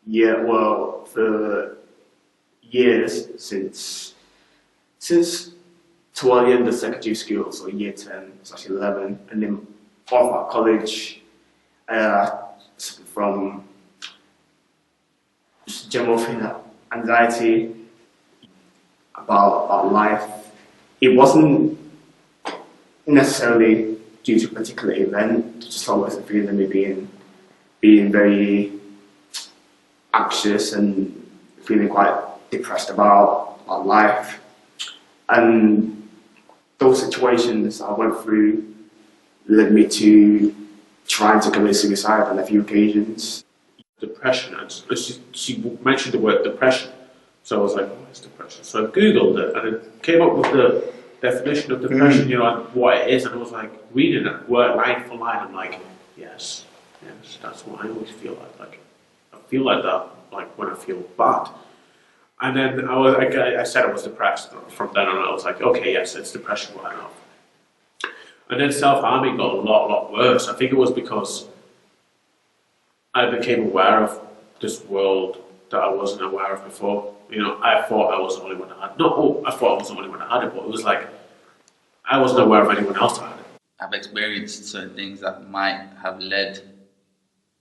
Yeah, well, for years since toward the end of secondary school, so year 10, it's actually 11, and then off at college, from just general feeling of anxiety about life. It wasn't necessarily due to a particular event, just always a feeling of me being very anxious and feeling quite depressed about life. And those situations I went through led me to trying to commit suicide on a few occasions. Depression, and she mentioned the word depression, so I was like, oh, it's depression. So I googled it and it came up with the definition of depression, you know, and what it is, and I was like reading it word line for line. I'm like, yes, that's what I always feel like. Like I feel like that, like when I feel bad. And then I said I was depressed. From then on, I was like, okay, yes, it's depression, what I know. And then self-harming got a lot worse. I think it was because I became aware of this world that I wasn't aware of before. You know, I thought I was the only one that had. I thought I was the only one that had it, but it was like I wasn't aware of anyone else that had it. I've experienced certain things that might have led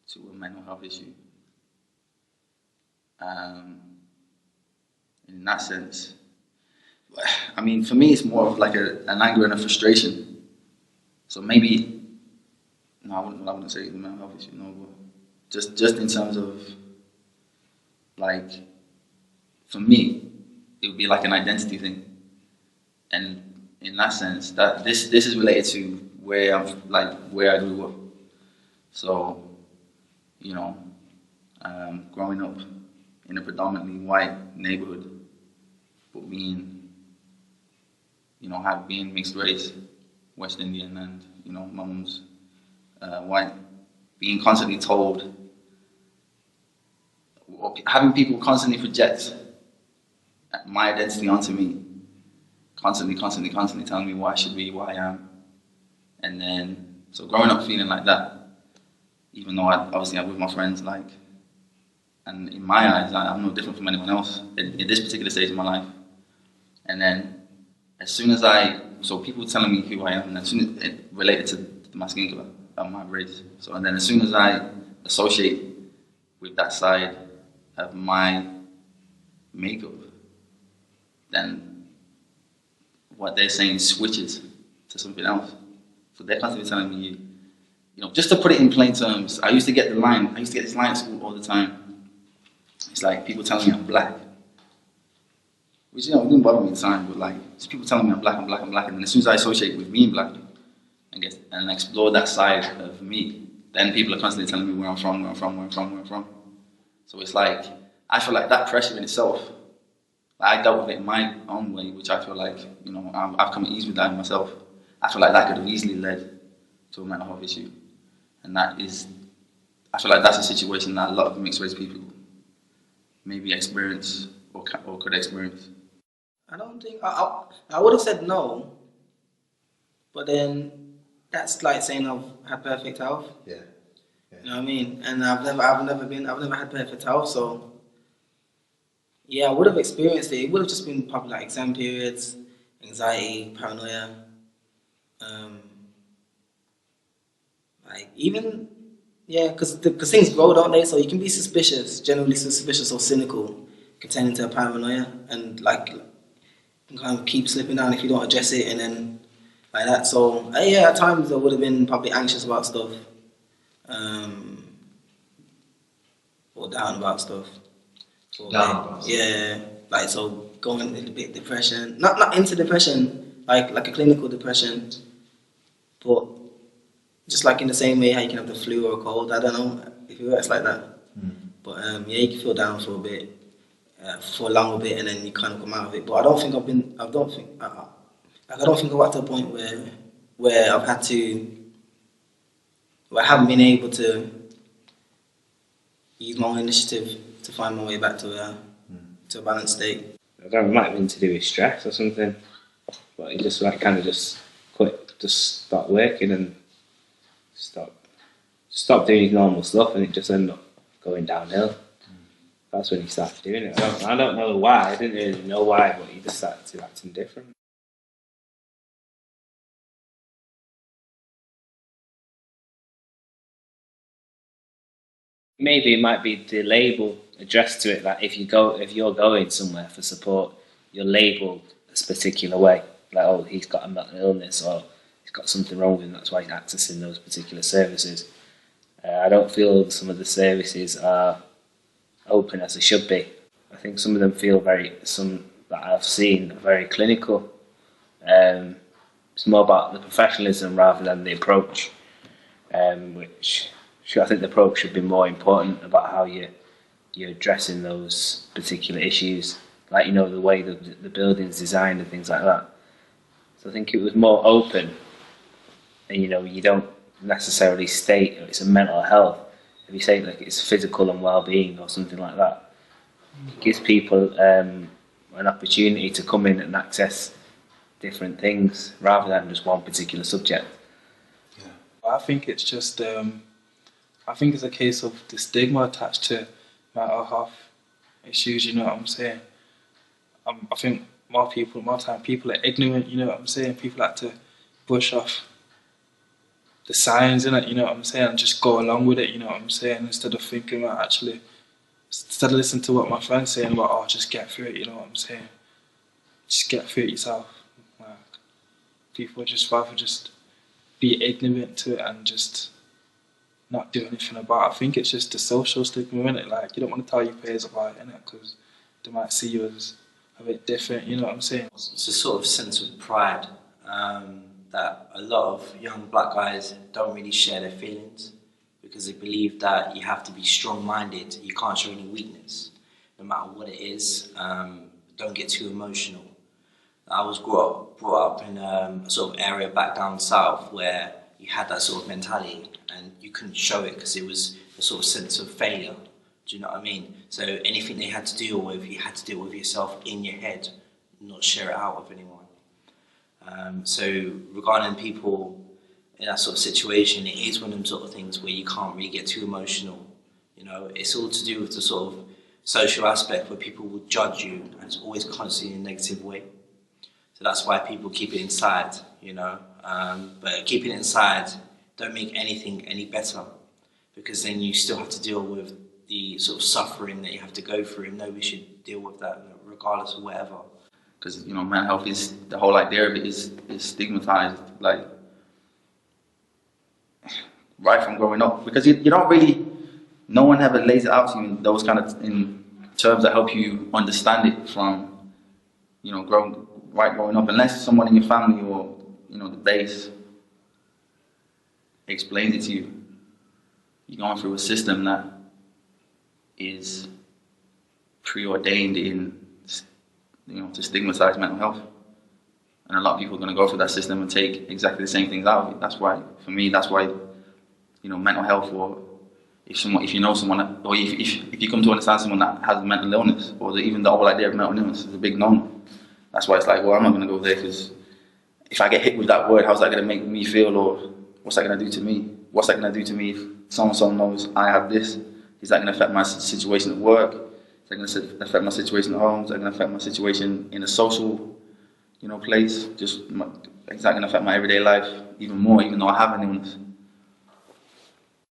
to a mental health issue. In that sense, I mean, for me, it's more of like an anger and a frustration. So maybe, no, I wouldn't say the mental health issue, no, but just in terms of, like, for me, it would be like an identity thing. And in that sense, that this is related to where I grew up. So, you know, growing up in a predominantly white neighborhood, but being mixed race, West Indian, and, you know, my mum's white, being constantly told, or having people constantly project my identity onto me, constantly telling me what I should be, what I am. And then, so growing up feeling like that, even though I'm with my friends, like, and in my eyes, I'm no different from anyone else in this particular stage of my life. And then, as soon as so people telling me who I am, and as soon as it related to my skin color, my race. So, and then as soon as I associate with that side of my makeup, then what they're saying switches to something else. So they're constantly telling me, you know, just to put it in plain terms, I used to get this line at school all the time. It's like people telling me I'm black. Which, you know, it didn't bother me at the time, but like, it's people telling me I'm black, and then as soon as I associate with being black and explore that side of me, then people are constantly telling me where I'm from. So it's like, I feel like that pressure in itself, I dealt with it in my own way, which I feel like, you know, I've come at ease with that in myself. I feel like that could have easily led to a mental health issue. And I feel like that's a situation that a lot of mixed race people maybe experience or could experience. I don't think, I would have said no, but then that's like saying I've had perfect health. Yeah. You know what I mean? And I've never had perfect health, so yeah, I would have experienced it. It would have just been probably like exam periods, anxiety, paranoia, like even, yeah, because things grow, don't they? So you can be generally suspicious or cynical, can turn into a paranoia, and like can kind of keep slipping down if you don't address it, and then like that. So yeah, at times I would have been probably anxious about stuff, or down about stuff. Yeah, like so going into a bit depression, not into depression, like a clinical depression, but just like in the same way how you can have the flu or a cold. I don't know if it works like that, but yeah, you can feel down for a bit, for a longer bit, and then you kind of come out of it. But I don't think I've got to a point where I've had to, where I haven't been able to use my own initiative to find my way back to a balanced state. I don't know, it might have been to do with stress or something, but you just like kind of just quit, just stop working and stop doing normal stuff, and it just ended up going downhill. That's when he started doing it. I don't know why. I didn't really know why, but he just started acting different. Maybe it might be the label addressed to it. That if you're going somewhere for support, you're labelled a particular way. Like, oh, he's got a mental illness, or he's got something wrong with him. That's why he's accessing those particular services. I don't feel some of the services are open as they should be. I think some of them feel some that I've seen are very clinical. It's more about the professionalism rather than the approach, which I think the approach should be more important about how you're addressing those particular issues, like, you know, the way the building's designed and things like that. So I think it was more open, and, you know, you don't necessarily state it's a mental health. If you say like it's physical and well-being or something like that, it gives people an opportunity to come in and access different things rather than just one particular subject. Yeah, I think it's just I think it's a case of the stigma attached to mental health issues. You know what I'm saying? I think more time people are ignorant. You know what I'm saying? People like to brush off the signs in it, you know what I'm saying, and just go along with it, you know what I'm saying, instead of thinking about instead of listening to what my friend's saying about, oh, just get through it, you know what I'm saying, just get through it yourself. Like, people just rather just be ignorant to it and just not do anything about it. I think it's just the social stigma in it. Like, you don't want to tell your peers about it, innit, because they might see you as a bit different, you know what I'm saying. It's a sort of sense of pride that a lot of young black guys don't really share their feelings, because they believe that you have to be strong-minded, you can't show any weakness, no matter what it is. Don't get too emotional. I was brought up in a sort of area back down south where you had that sort of mentality and you couldn't show it because it was a sort of sense of failure. Do you know what I mean? So anything they had to deal with, you had to deal with yourself in your head, not share it out with anyone. So regarding people in that sort of situation, it is one of them sort of things where you can't really get too emotional. You know, it's all to do with the sort of social aspect where people will judge you, and it's always constantly in a negative way. So that's why people keep it inside, you know. But keeping it inside don't make anything any better, because then you still have to deal with the sort of suffering that you have to go through, and nobody should deal with that regardless of whatever. Because, you know, mental health is, the whole idea of it is stigmatized, like, right from growing up. Because you don't really, no one ever lays it out to you in those kind of, in terms that help you understand it from, you know, growing up. Unless someone in your family or, you know, the base explains it to you. You're going through a system that is preordained in, you know, to stigmatize mental health, and a lot of people are going to go through that system and take exactly the same things out of it. That's why, for me, you know, mental health, or if you know someone, or if you come to understand someone that has a mental illness, or even the whole idea of mental illness is a big no. That's why it's like, well, I'm not going to go there, because if I get hit with that word, how's that going to make me feel, or what's that going to do to me? What's that going to do to me if so-and-so knows I have this? Is that going to affect my situation at work? Is that going to affect my situation at home? Is that going to affect my situation in a social, you know, place? Is that going to affect my everyday life even more, even though I have an illness?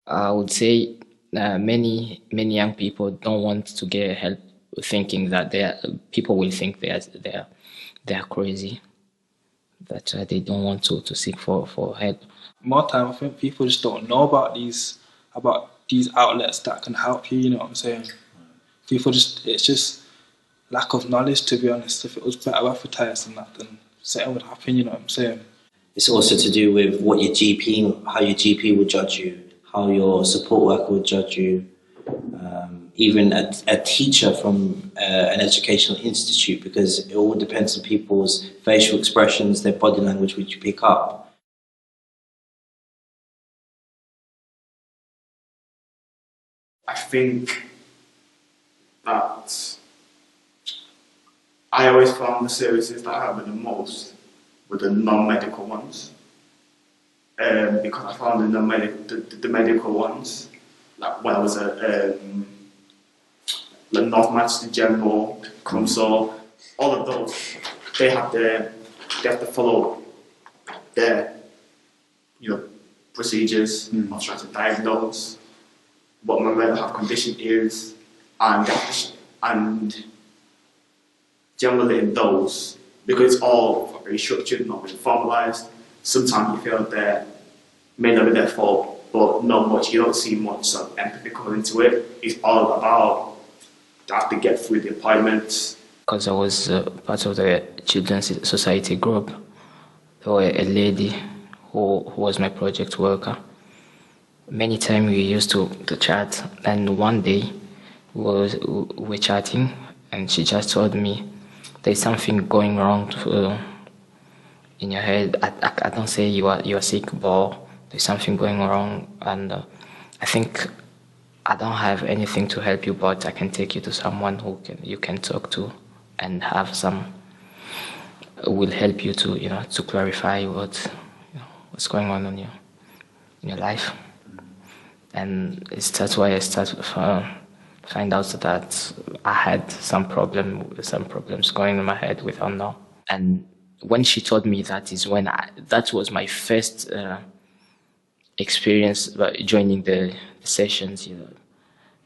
I would say many young people don't want to get help, thinking that people will think they are crazy, that they don't want to seek for help. More time, I think people just don't know about these outlets that can help you. You know what I'm saying? It's just lack of knowledge, to be honest. If it was better advertised than that, then something would happen. You know what I'm saying? It's also to do with what your GP, how your GP would judge you, how your support worker would judge you, even a teacher from an educational institute, because it all depends on people's facial expressions, their body language, which you pick up. I think that I always found the services that I had the most were the non-medical ones. Because I found the medical ones, like when I was at the North Manchester General, Council, all of those, they have to follow their, procedures of trying to diagnose what my mental health condition is, and generally in those, because it's all very structured, not really formalised, sometimes you feel that may not be their fault, but not much, you don't see much sort of empathy coming into it. It's all about, you have to get through the appointments. Because I was part of the Children's Society group, there was a lady who was my project worker. Many times we used to chat, and one day we were chatting, and she just told me, there's something going wrong in your head. I don't say you are sick, but there's something going wrong, and I think I don't have anything to help you, but I can take you to someone who you can talk to, and have some will help you to to clarify what's going on in your life. And that's why I started find out that I had some problems going in my head without know. And when she told me that is when that was my first experience joining the sessions,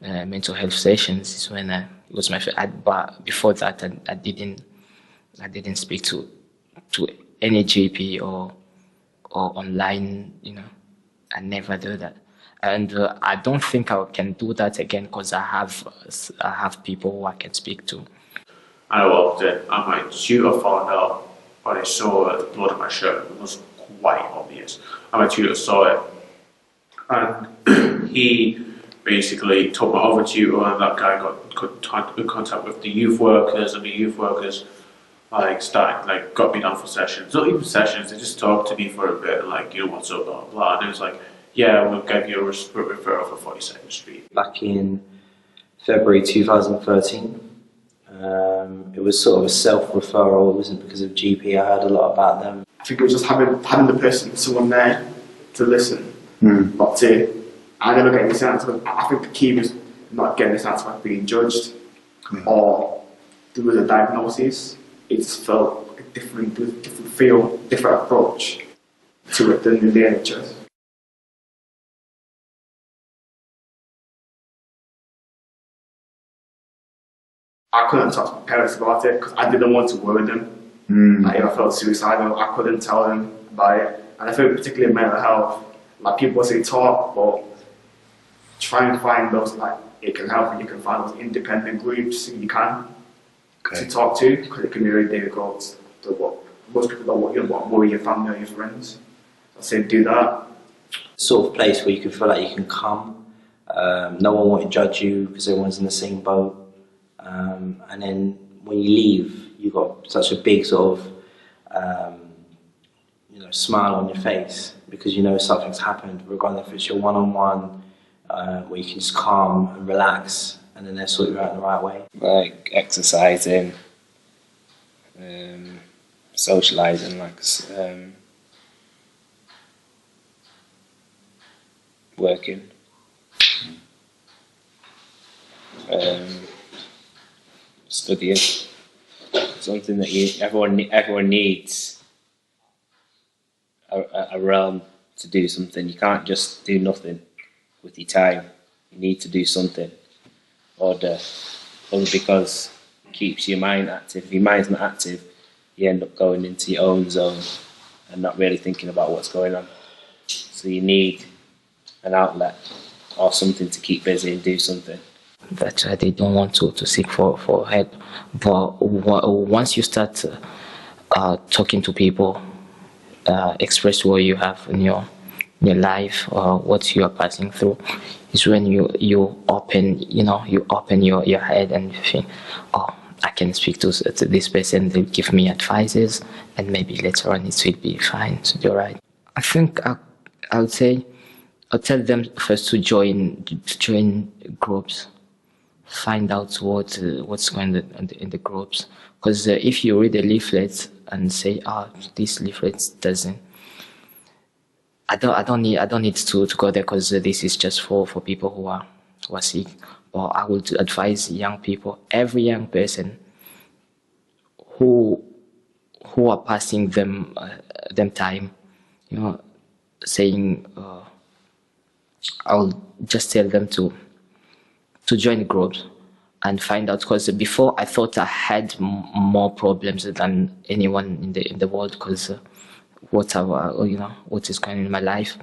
mental health sessions. Is when it was my first. But before that, I didn't speak to any GP or online. I never do that. And I don't think I can do that again because I have people who I can speak to. I walked in and my tutor found out when I saw the blood on my shirt. It was quite obvious. And my tutor saw it. And he basically took my other tutor, and that guy got in contact with the youth workers, and the youth workers got me down for sessions. Not even sessions, they just talked to me for a bit, what's up, blah, blah. And it was like, yeah, we'll give you a referral for 42nd Street. Back in February 2013, it was sort of a self-referral. It wasn't because of GP. I heard a lot about them. I think it was just having the person, someone there to listen, not to. I never get any sense. I think the key was not getting the sense of being judged or there was a diagnosis. It just felt like a different feel, different approach to it than in the NHS. I couldn't talk to my parents about it because I didn't want to worry them. If I felt suicidal, I couldn't tell them about it. And I think particularly in mental health, people say talk, but try and find those, it can help, and you can find those independent groups you can to talk to, because it can be really difficult most people don't want worry your family or your friends. I say do that. Sort of place where you can feel like you can come. No one won't judge you because everyone's in the same boat. And then when you leave, you've got such a big sort of smile on your face because you know something's happened, regardless if it's your one-on-one, where you can just calm and relax, and then they'll sort you out in the right way. Like exercising, socialising, working, studying. Something that everyone needs a realm to do something. You can't just do nothing with your time. You need to do something, only because it keeps your mind active. If your mind's not active, you end up going into your own zone and not really thinking about what's going on. So you need an outlet or something to keep busy and do something. That they don't want to seek for help. But once you start talking to people, express what you have in your life or what you are passing through, is when you open your head and you think, oh, I can speak to this person, they'll give me advices, and maybe later on it will be fine. So you're right. I think I would say I'll tell them first to join groups. Find out what's going on in the groups, because if you read a leaflet and say, this leaflet doesn't, I don't need to go there because this is just for people who are sick. or I would advise young people, every young person who are passing them time, saying, I'll just tell them to join groups and find out, because before I thought I had more problems than anyone in the world, because what is going on in my life.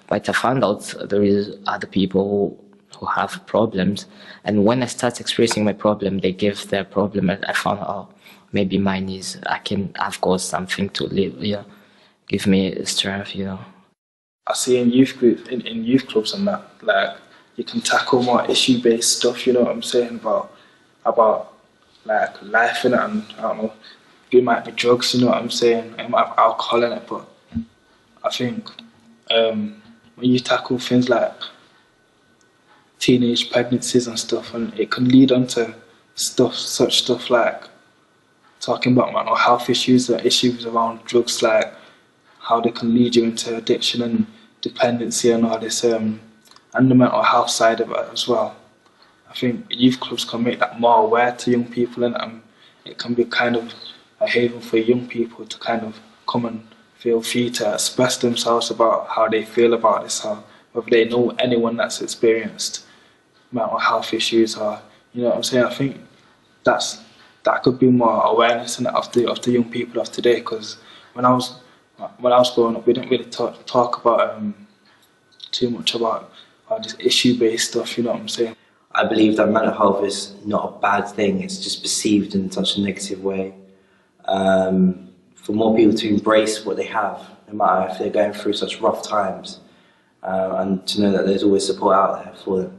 But I found out there is other people who have problems, and when I start expressing my problem, they give their problem, and I found out maybe mine is I've got something to live, give me strength, I see in youth clubs and that, like, you can tackle more issue-based stuff, you know what I'm saying, about like life in it, and I don't know, it might be drugs, you know what I'm saying, it might have alcohol in it, but I think when you tackle things like teenage pregnancies and stuff, and it can lead on to such stuff like talking about mental health issues, or issues around drugs, like how they can lead you into addiction and dependency and all this, and the mental health side of it as well. I think youth clubs can make that more aware to young people, and it can be kind of a haven for young people to kind of come and feel free to express themselves about how they feel about this, or whether they know anyone that's experienced mental health issues, or, you know what I'm saying. I think that could be more awareness in it of the young people of today, because when I was growing up, we didn't really talk about too much about this issue-based stuff, you know what I'm saying. I believe that mental health is not a bad thing, it's just perceived in such a negative way. For more people to embrace what they have, no matter if they're going through such rough times, and to know that there's always support out there for them.